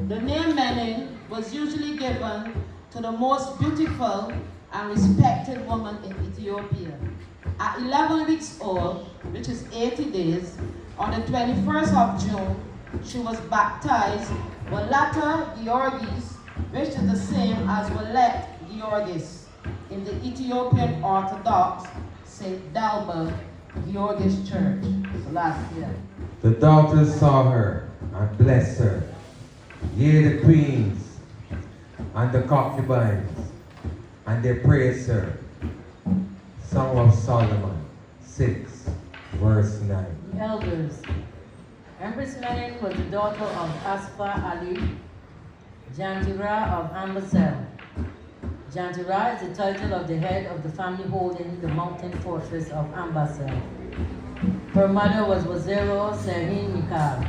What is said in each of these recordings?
The name Mene was usually given to the most beautiful and respected woman in Ethiopia. At 11 weeks old, which is 80 days, on the 21st of June, she was baptized Walata Georgis, which is the same as Walet Georgis in the Ethiopian Orthodox St. Dalberg Georgis Church. So last year. The daughters saw her and blessed her. Yea, the queens and the concubines, and they praised her. Song of Solomon 6, verse 9. The elders. Empress Menen was the daughter of Aspa Ali, Jantira of Ambassel. Jantira is the title of the head of the family holding the mountain fortress of Ambassel. Her mother was Wazero Serhin Mikal,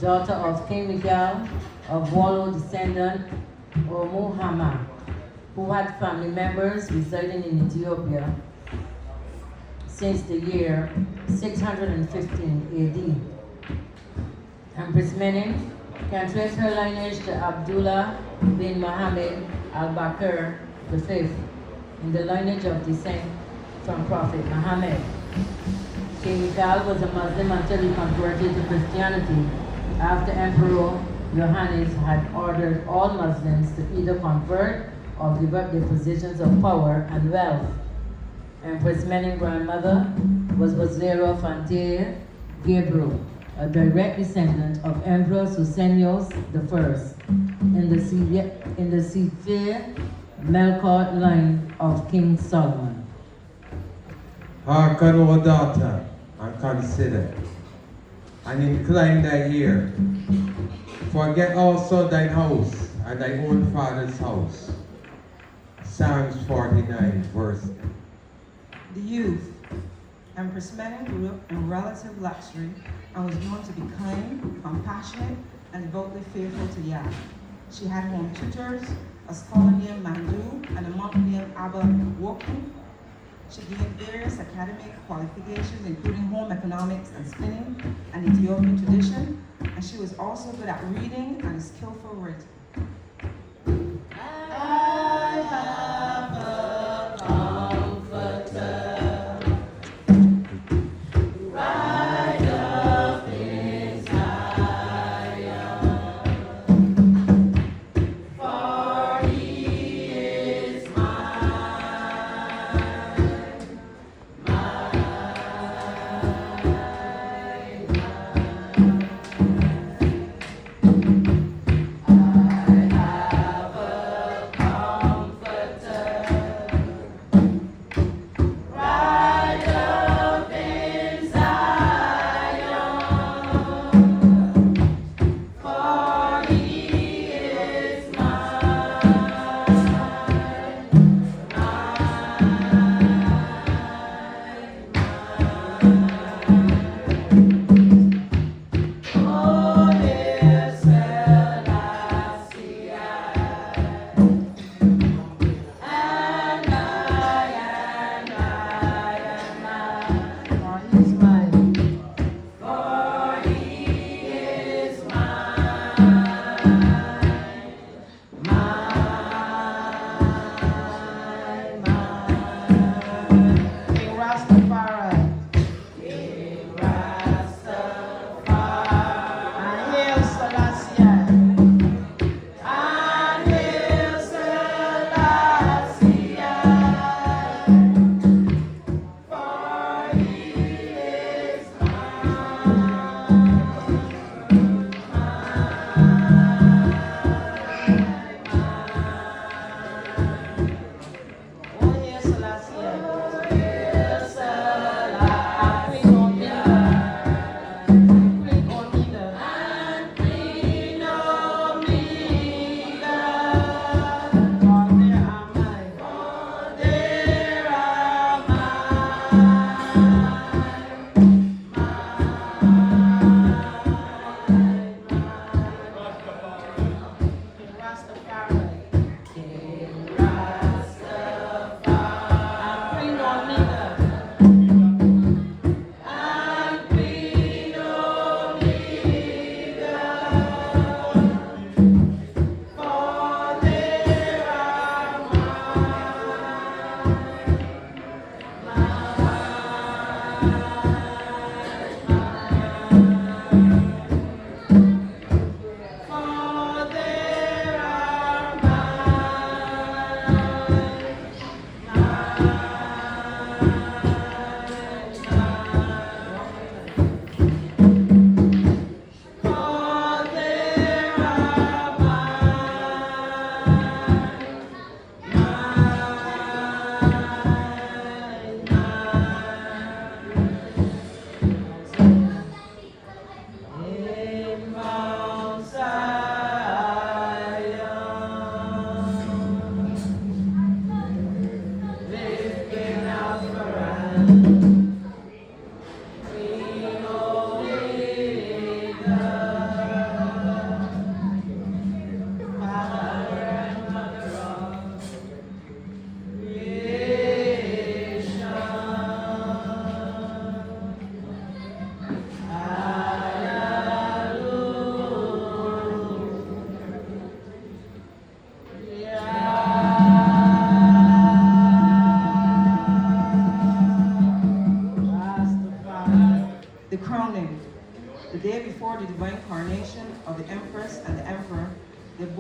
daughter of King Mikal of Wallo descendant or Muhammad, who had family members residing in Ethiopia since the year 615 AD. Empress Menen can trace her lineage to Abdullah bin Muhammad al-Bakr V in the lineage of descent from Prophet Muhammad. King Mikhail was a Muslim until he converted to Christianity after Emperor Johannes had ordered all Muslims to either convert or give up their positions of power and wealth. Empress Menen's grandmother was Wazero Fantir Gabriel, a direct descendant of Emperor Susenyos I in the Sefer Melkart line of King Solomon. Hearken, O daughter, and consider, and incline thy ear. Forget also thine house and thy own father's house. Psalms 49, verse 10. The youth. Empress Menen grew up in relative luxury and was known to be kind, compassionate, and devoutly faithful to Yah. She had home tutors, a scholar named Mandu, and a monk named Abba Woku. She gained various academic qualifications, including home economics and spinning, and Ethiopian tradition, and she was also good at reading and a skillful writer. I have a comforter. Right up in Zion, for he is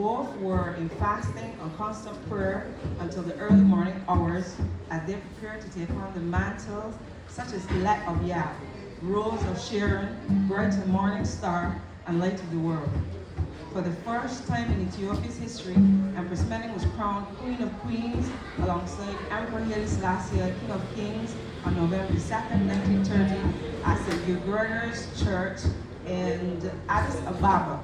both were in fasting and constant prayer until the early morning hours as they prepared to take on the mantles such as Elect of Yah, Rose of Sharon, Bright and Morning Star, and Light of the World. For the first time in Ethiopia's history, Empress Menen was crowned Queen of Queens alongside Emperor Haile Selassie, King of Kings, on November 2nd, 1930, at St. Gregor's Church in Addis Ababa.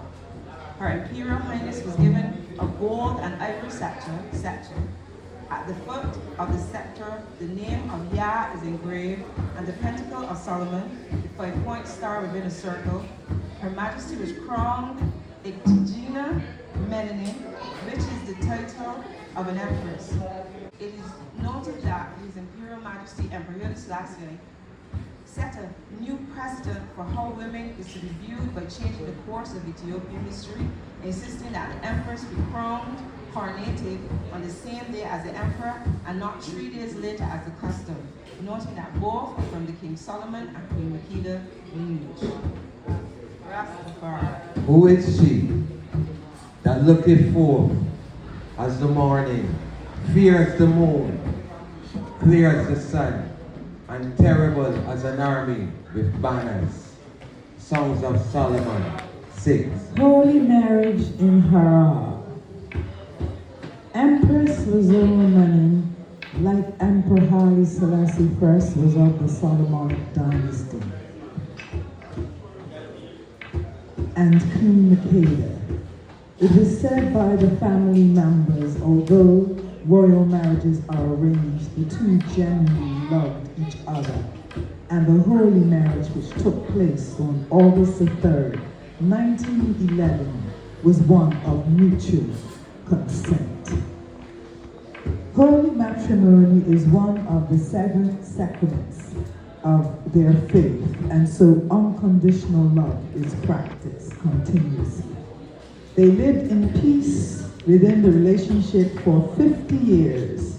Her Imperial Highness was given a gold and ivory scepter. At the foot of the scepter, the name of Yah is engraved, and the Pentacle of Solomon, the 5-point star within a circle. Her Majesty was crowned Dinah Menen, which is the title of an empress. It is noted that His Imperial Majesty Emperor Haile Selassie set a new precedent for how women is to be viewed by changing the course of Ethiopian history, insisting that the empress be crowned, coronated on the same day as the emperor and not 3 days later as the custom, noting that both are from the King Solomon and Queen Makeda lineage. Rastafari. Who is she that looketh forth as the morning, fair as the moon, clear as the sun, and terrible as an army with banners? Songs of Solomon 6. Holy marriage in Harar. Empress Menen, like Emperor Haile Selassie I, was of the Solomonic dynasty. And Queen Makeda. It is said by the family members, although royal marriages are arranged, the two genuinely loved each other, and the holy marriage which took place on August the 3rd, 1911, was one of mutual consent. Holy matrimony is one of the 7 sacraments of their faith, and so unconditional love is practiced continuously. They lived in peace within the relationship for 50 years,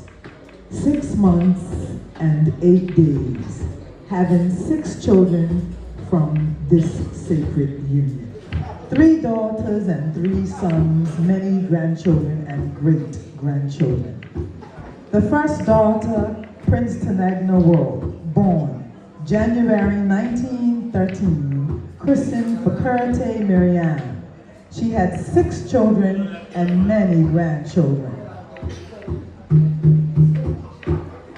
6 months, and 8 days, having 6 children from this sacred union. 3 daughters and 3 sons, many grandchildren and great-grandchildren. The first daughter, Prince Tenagna, born January 1913, christened Fakurate Marianne. She had 6 children and many grandchildren.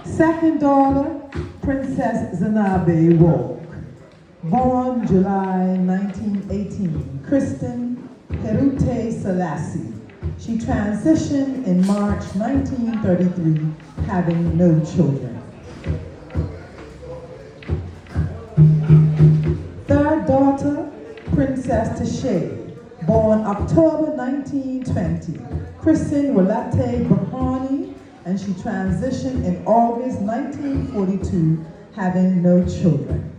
Second daughter, Princess Zanabe Wog, born July 1918, christened Herute Selassie. She transitioned in March 1933, having no children. Third daughter, Princess Tashay, born October 1920, christened Walate Bahani, and she transitioned in August 1942, having no children.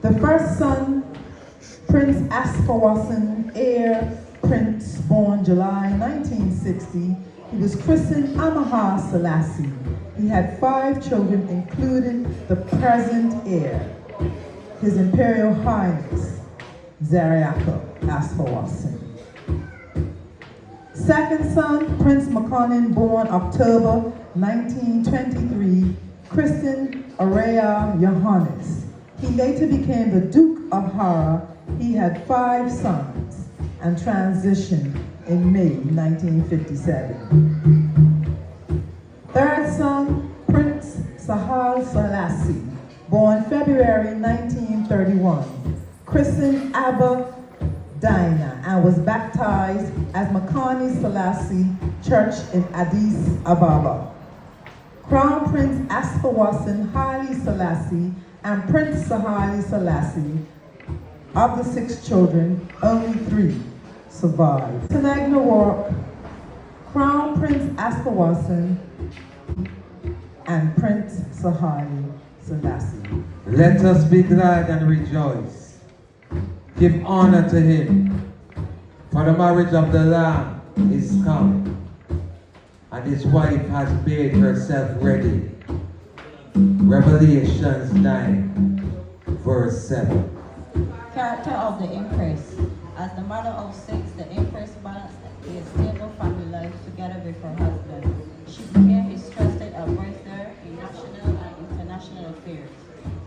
The first son, Prince Asfawasan, heir prince, born July 1960, he was christened Amaha Selassie. He had 5 children, including the present heir, His Imperial Highness, Zariako Asfawasan. Second son, Prince Makonnen, born October 1923, christened Araya Johannes. He later became the Duke of Hara. He had 5 sons and transitioned in May 1957. Third son, Prince Sahal Selassie, born February 1931, christened Abba Dinah, and was baptized as Makani Selassie Church in Addis Ababa. Crown Prince Asfawasan Haile Selassie and Prince Sahali Selassie, of the 6 children, only 3 survived. Tenagna Wark, Crown Prince Asfawasan, and Prince Sahali Selassie. Let us be glad and rejoice. Give honor to him, for the marriage of the Lamb is come, and his wife has made herself ready. Revelations 9, verse 7. Character of the Empress. As the mother of six, the Empress balanced a stable family life together with her husband. She became his trusted advisor in national and international affairs.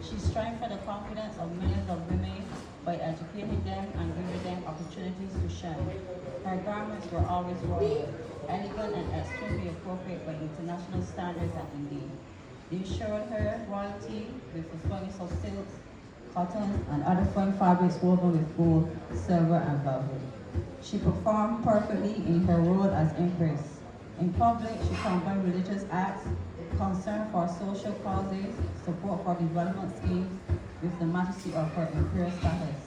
She strengthened the confidence of millions of women by educating them and giving them opportunities to shine. Her garments were always royal, elegant and extremely appropriate by international standards and indeed. They showed her royalty with the finest of silks, cotton, and other fine fabrics woven with gold, silver, and velvet. She performed perfectly in her role as Empress. In public, she combined religious acts, concern for social causes, support for development schemes, with the majesty of her imperial status.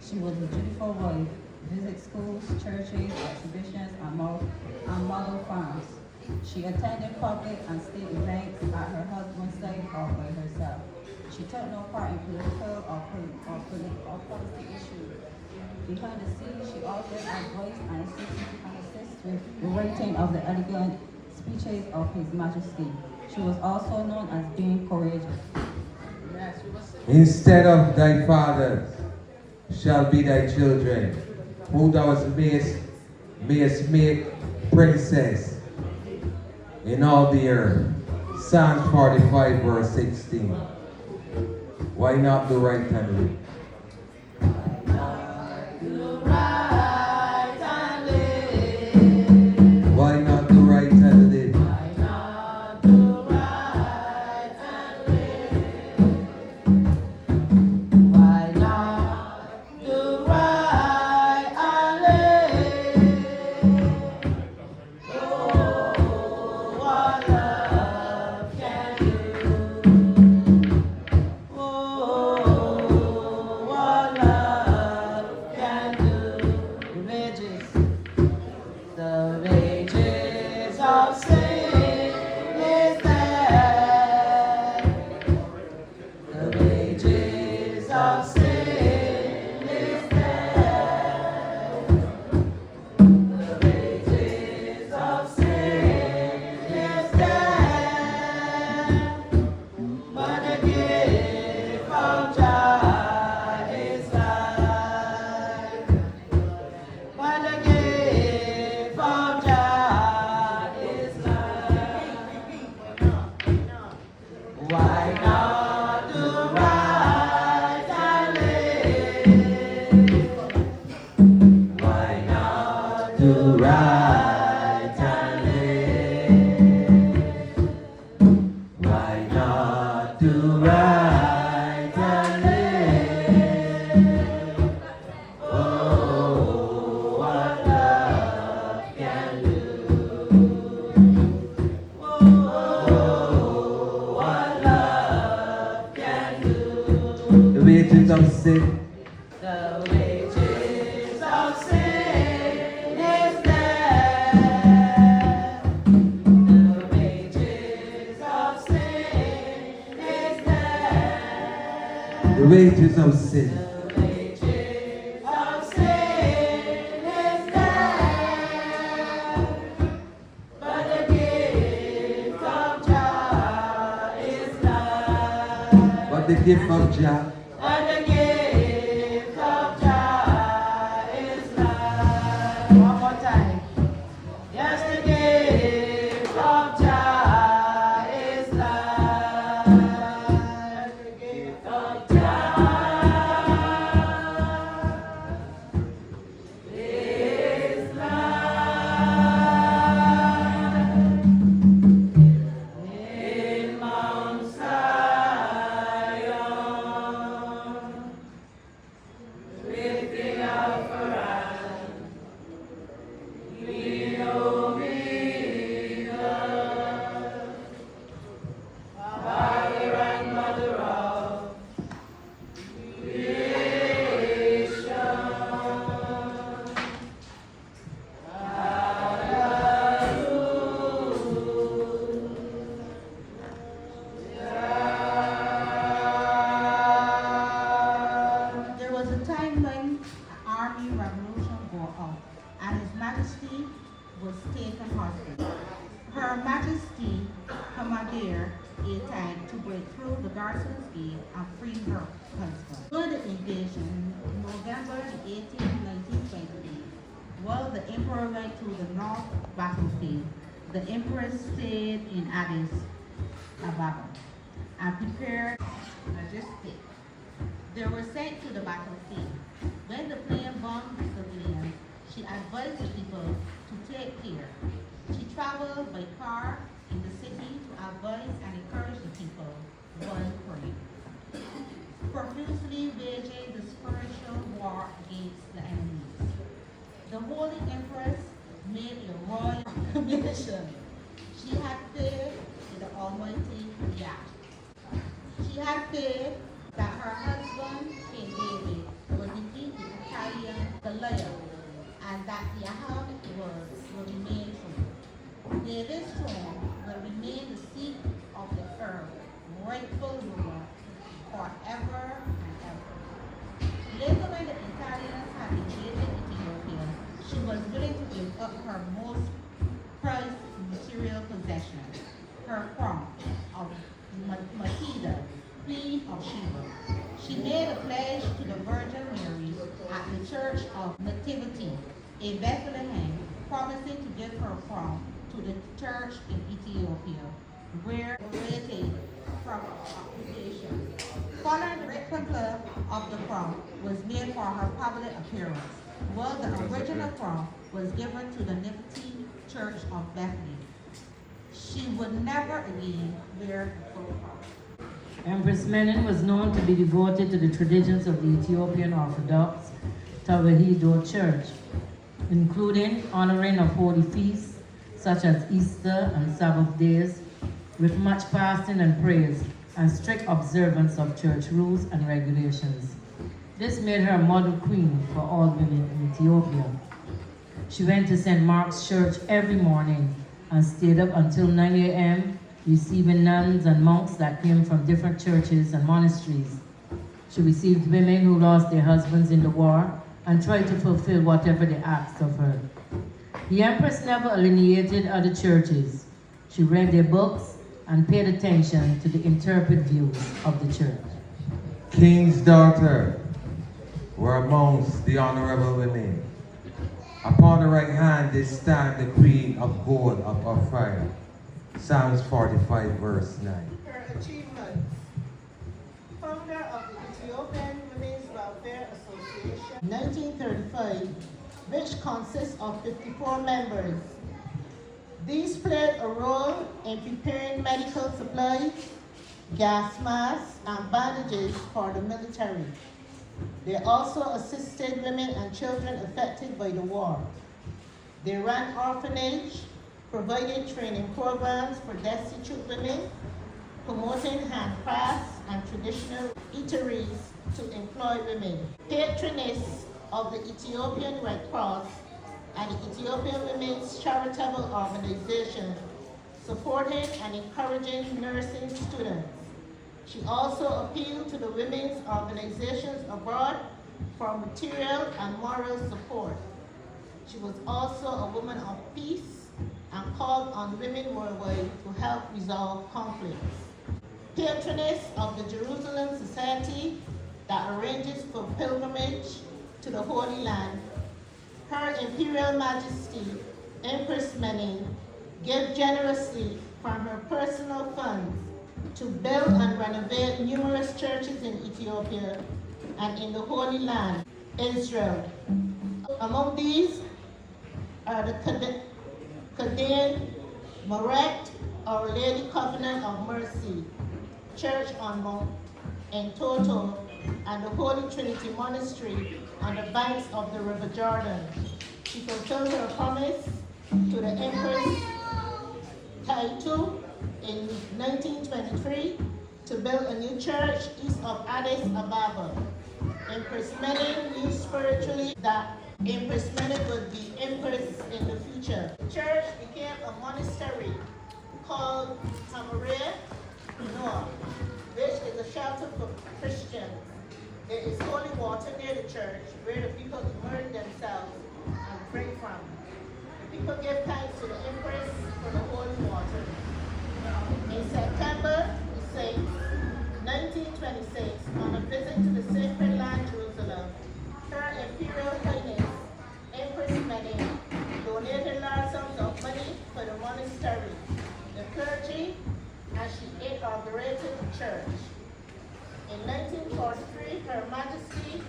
She was a dutiful wife, visit schools, churches, exhibitions, and model farms. She attended public and state events at her husband's side or by herself. She took no part in political or policy issues. Behind the scenes, she offered advice and assist with the writing of the elegant speeches of His Majesty. She was also known as being courageous. Instead of thy fathers shall be thy children, who thou mayest make princess in all the earth. Psalms 45 verse 16. Why not do right and live? Why not do right and live? The wages of sin. The wages of sin is death. The wages of sin is death. The wages of sin. The wages of sin is death. But the gift of Jah is life. But the gift of Jah. And the gift of Jah is life. One more time. Yes, the gift of Jah is life. The gift of Jah is life. In Mount Zion, lifting up for us, lean Omega, Father and Mother of creation. There was a time when an army revolution broke out, and His Majesty was taken hostage. Her Majesty commandeered a tank to break through the garrison's gate and free her husband. During the invasion, November 18, 1920, the emperor went to the north battlefield, the empress stayed in Addis Ababa and prepared logistics. They were sent to the battlefield. When the plane bombed the civilians, she advised the people to take care. She traveled by car in the city to advise and encourage the people while praying, profusely waging the spiritual war against the enemies. The Holy Empress made a royal commission. She had faith in the Almighty Yah. She had faith that her husband, King David, would defeat the Italian Goliath, and that Yahweh will remain true. David's throne will remain the seat of the earth, rightful ruler, forever and ever. Later, when the Italians had invaded Ethiopia, she was willing to give up her most prized material possession, her crown of Makeda, Queen of Sheba. She made a pledge to the Virgin Mary at the Church of Nativity in Bethlehem, promising to give her crown to the church in Ethiopia, where liberated from occupation. Following the replica of the crown was made for her public appearance, while the original crown was given to the Nativity Church of Bethlehem. She would never again wear the full crown. Empress Menen was known to be devoted to the traditions of the Ethiopian Orthodox Tawahedo Church, including honoring of holy feasts such as Easter and Sabbath days, with much fasting and prayers and strict observance of church rules and regulations. This made her a model queen for all women in Ethiopia. She went to St. Mark's Church every morning and stayed up until 9 a.m. receiving nuns and monks that came from different churches and monasteries. She received women who lost their husbands in the war and tried to fulfill whatever they asked of her. The Empress never alienated other churches. She read their books and paid attention to the interpreted views of the church. King's daughter were amongst the honorable women. Upon the right hand did stand the queen of gold of Ophir. Psalms 45 verse 9. Her achievements. Founder of the Ethiopian Women's Welfare Association, 1935, which consists of 54 members. These played a role in preparing medical supplies, gas masks, and bandages for the military. They also assisted women and children affected by the war. They ran orphanage, provided training programs for destitute women, promoting handcrafts and traditional eateries to employ women. Patroness of the Ethiopian Red Cross and the Ethiopian Women's Charitable Organization, supporting and encouraging nursing students. She also appealed to the women's organizations abroad for material and moral support. She was also a woman of peace and called on women worldwide to help resolve conflicts. Patroness of the Jerusalem Society that arranges for pilgrimage to the Holy Land. Her Imperial Majesty, Empress Menen, gave generously from her personal funds to build and renovate numerous churches in Ethiopia and in the Holy Land, Israel. Among these are the Kadein, Moret, Our Lady Covenant of Mercy, Church on Mount Entoto, and the Holy Trinity Monastery on the banks of the River Jordan. She fulfilled her promise to the Empress Taitu in 1923 to build a new church east of Addis Ababa. Empress Menen knew spiritually that Empress Menen would be empress in the future. The church became a monastery called Tamareh Noah, which is a shelter for Christians. There is holy water near the church where the people immerse themselves and drink from. The people give thanks to the empress for the holy water. In September 6, 1926, on a visit to the sacred land Jerusalem, Her Imperial Highness Empress Menen monastery, the clergy, and she inaugurated the church. In 1943, Her Majesty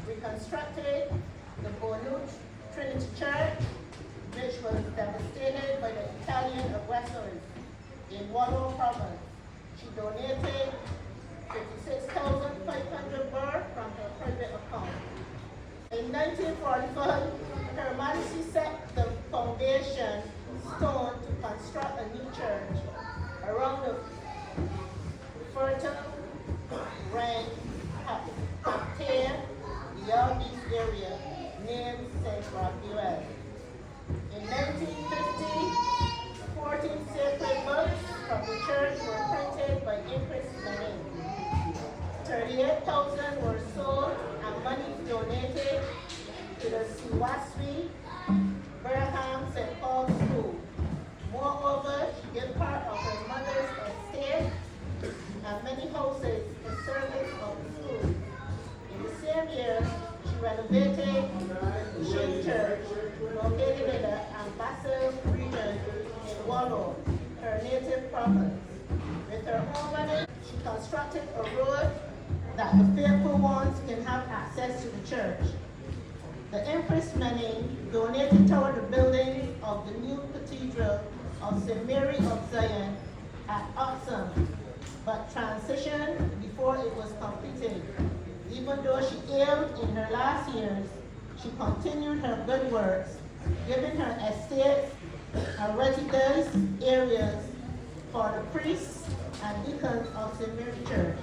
reconstructed the Bonut Trinity Church, which was devastated by the Italian aggressors in Wallo province. She donated 56,500 birr from her private account. In 1945, Her Majesty set the foundation stone to construct a new church around the fertile rank Captain East area named St. Raphael. In 1950, 14 sacred books from the church were printed by Empress Menen. 38,000 were sold and money donated to the Siwaswi Birmingham St. Paul's School. Moreover, she gave part of her mother's estate and many houses in service of the school. In the same year, she renovated the Ship Church, located in the Ambassador region in Wallo, her native province. With her own money, she constructed a road that the faithful ones can have access to the church. The Empress Menen donated toward the building of the new cathedral of St. Mary of Zion at Oxum, but transitioned before it was completed. Even though she ailed in her last years, she continued her good works, giving her estates and residence areas for the priests and deacons of St. Mary Church.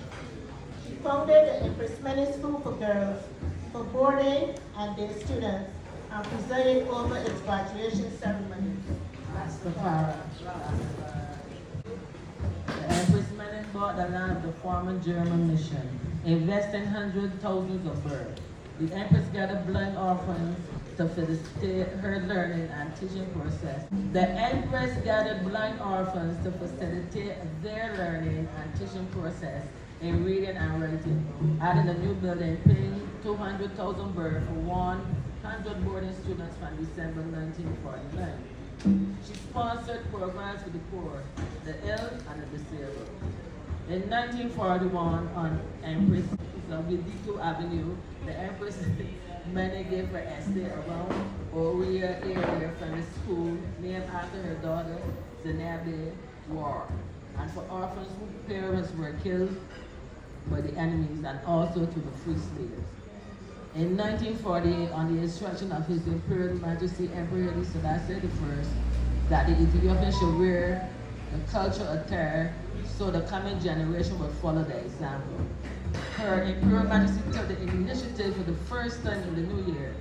She founded the Empress Menen School for Girls for boarding and day students and presided over its graduation ceremony. The Empress Menen bought the land of the former German mission, investing hundreds of thousands of birr. The Empress gathered blind orphans to facilitate her learning and teaching process. The Empress gathered blind orphans to facilitate their learning and teaching process in reading and writing, adding a new building, paying 200,000 birr for 100 boarding students from December 1949. She sponsored programs for the poor, the ill, and the disabled. In 1941, on Empress Zambidito Avenue, the Empress Menen gave her estate around Oria area from the school named after her daughter, Zenabe War, and for orphans whose parents were killed by the enemies, and also to the free slaves. In 1948, on the instruction of His Imperial Majesty Emperor Haile Selassie I, that the Ethiopians should wear the cultural attire so the coming generation will follow the example. Her Imperial Majesty took the initiative for the first time in the new year.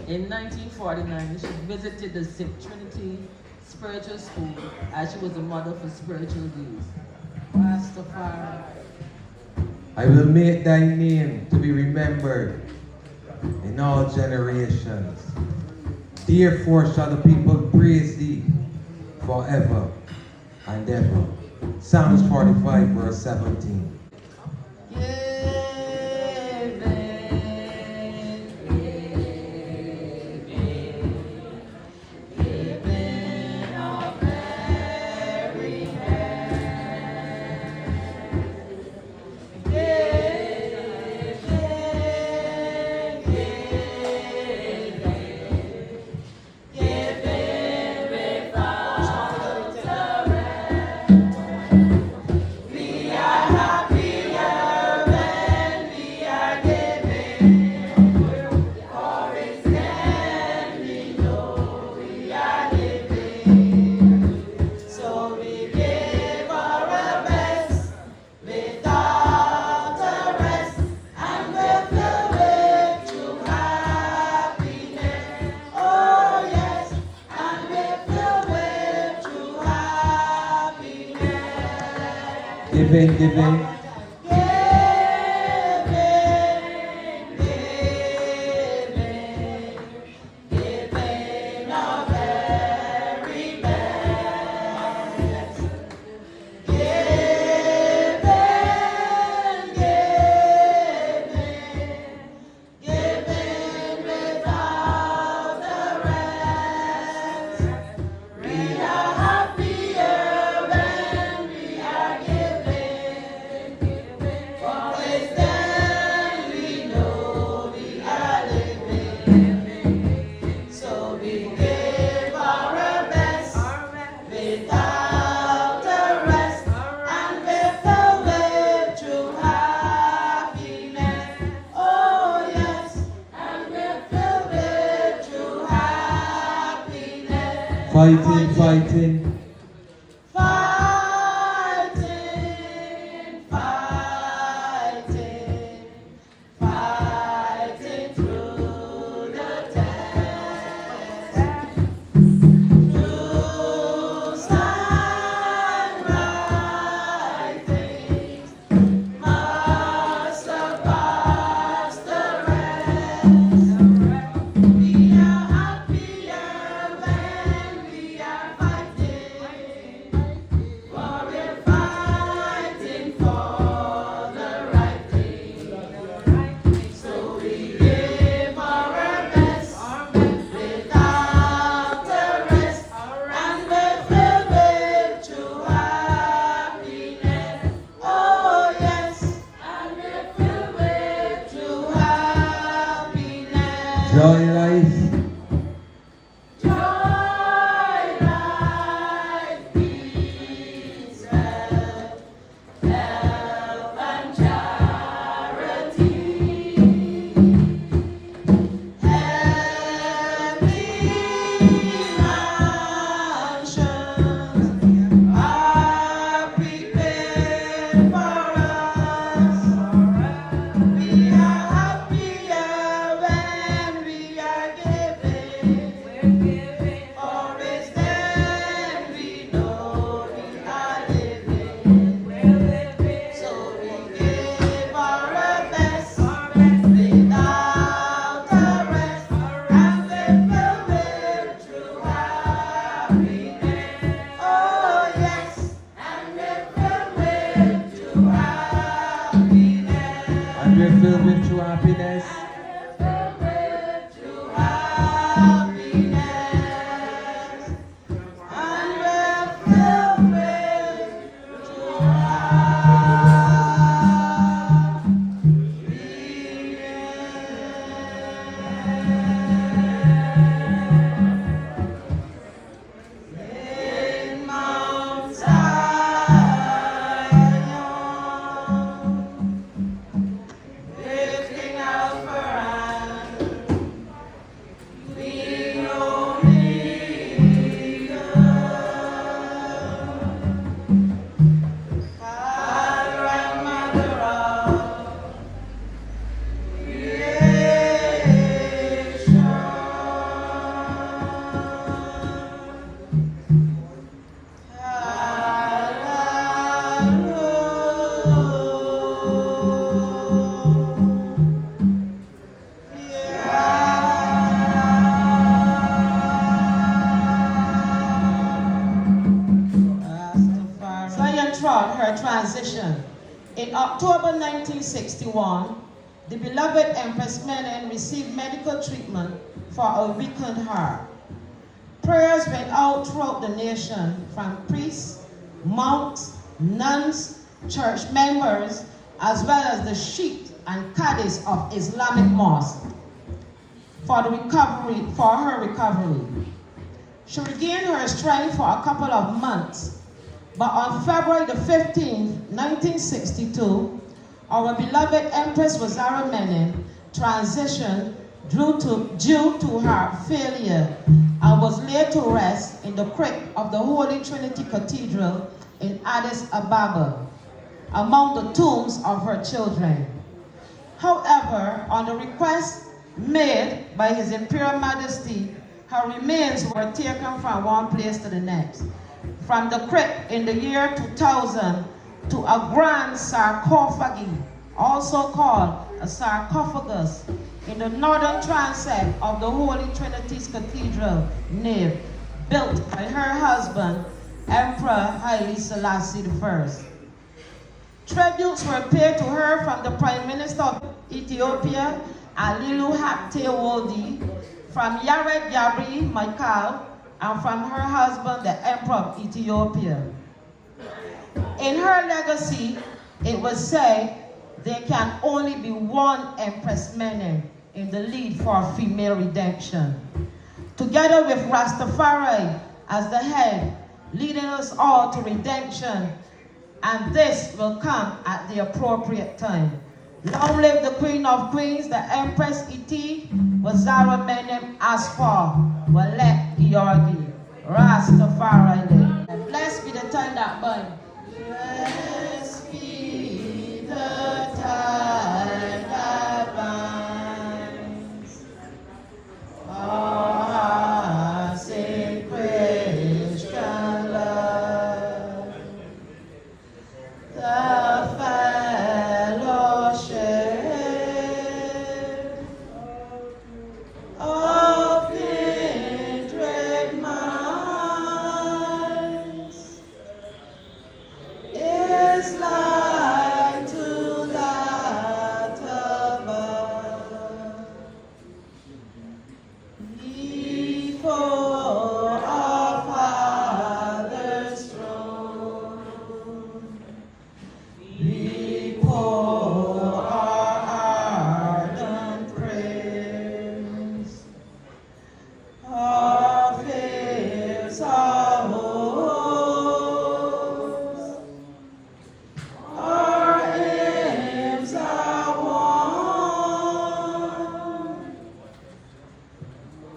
In 1949, she visited the St. Trinity Spiritual School as she was a model for spiritual youth. Rastafari. I will make thy name to be remembered in all generations. Therefore shall the people praise thee forever and ever. Psalms 45, verse 17. Giving. We are happy We give our best without a rest, and we're filled with true happiness. Oh yes, and we're filled with true happiness. Fighting, fighting. Fighting, fighting, fighting through the test. Truths and right things must surpass the rest. We are happier when we are fighting, for we're fighting for the right thing. So we give our best without a rest, and we're filled with true happiness. Oh yes, and we're filled with true happiness. Joy life. Joy, life, peace, health, help and charity. Heavenly mansions are prepared for us. We are happier when we are giving. For it's then we know we are living. So we give our best without a rest, and we're filled with true happiness. Oh yes, and we're filled with true happiness. And we're filled with true happiness. True happiness. And we're filled with true happiness. In Mount Zion, lifting up her hand, we only Father and Mother of creation. Zion trod her transition. In October 1961, the beloved Empress Menen received medical treatment for a weakened heart. Prayers went out throughout the nation from priests, monks, nuns, church members, as well as the sheikh and cadis of Islamic mosques for her recovery. She regained her strength for a couple of months, but on February the 15th, 1962, our beloved Empress Rosara Menen transitioned due to her failure and was laid to rest in the crypt of the Holy Trinity Cathedral in Addis Ababa, among the tombs of her children. However, on the request made by His Imperial Majesty, her remains were taken from one place to the next, from the crypt in the year 2000 to a grand sarcophagi, also called a sarcophagus, in the northern transept of the Holy Trinity's Cathedral nave, built by her husband, Emperor Haile Selassie I. Tributes were paid to her from the Prime Minister of Ethiopia, Alilu Habte Wodi, from Yared Yabri Michael, and from her husband, the Emperor of Ethiopia. In her legacy, it was said there can only be one Empress Menen in the lead for female redemption. together with Rastafari as the head, leading us all to redemption, and this will come at the appropriate time. Long live the Queen of Queens, the Empress Iti, Wazara Menem Aspar, Walek Georgi, Rastafari live. And blessed be the time that burn. Blessed be the time that binds us in Christian love, the fellowship of kindred minds is like to that above. Before our Father's throne, we pour our ardent praise, our fears, our hopes, our aims, our wants,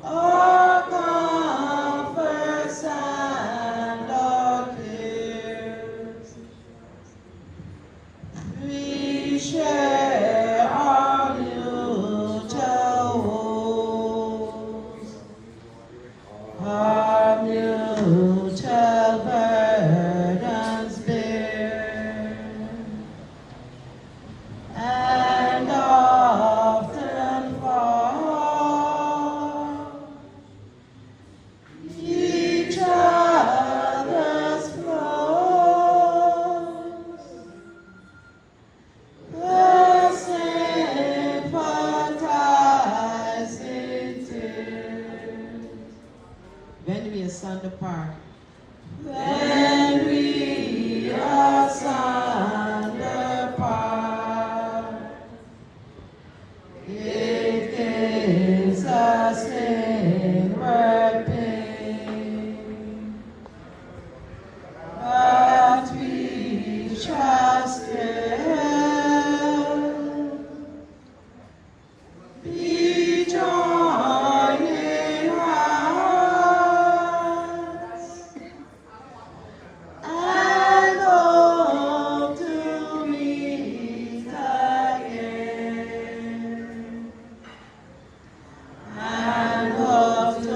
our comforts and our cares. We share our mutual woes, our mutual burdens bear, and often fall each other's flaws, the sympathizing tears. When we asunder part, when we asunder part, it gives us inward pain, but we shall still be joining hands and hope to meet again, and hope to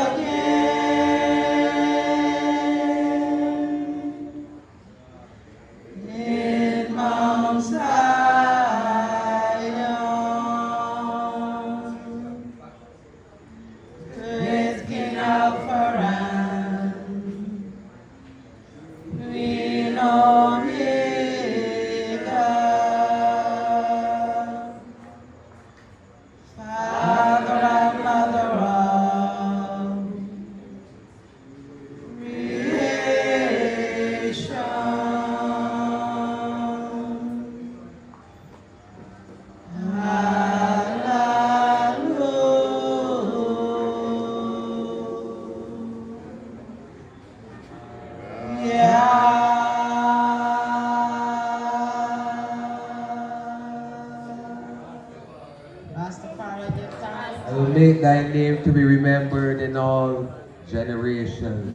again in Mount Zion with King Alpharan, Queen Omega, Father and Mother of creation. Rastafari give I thanks. will make thy name to be remembered in all generations.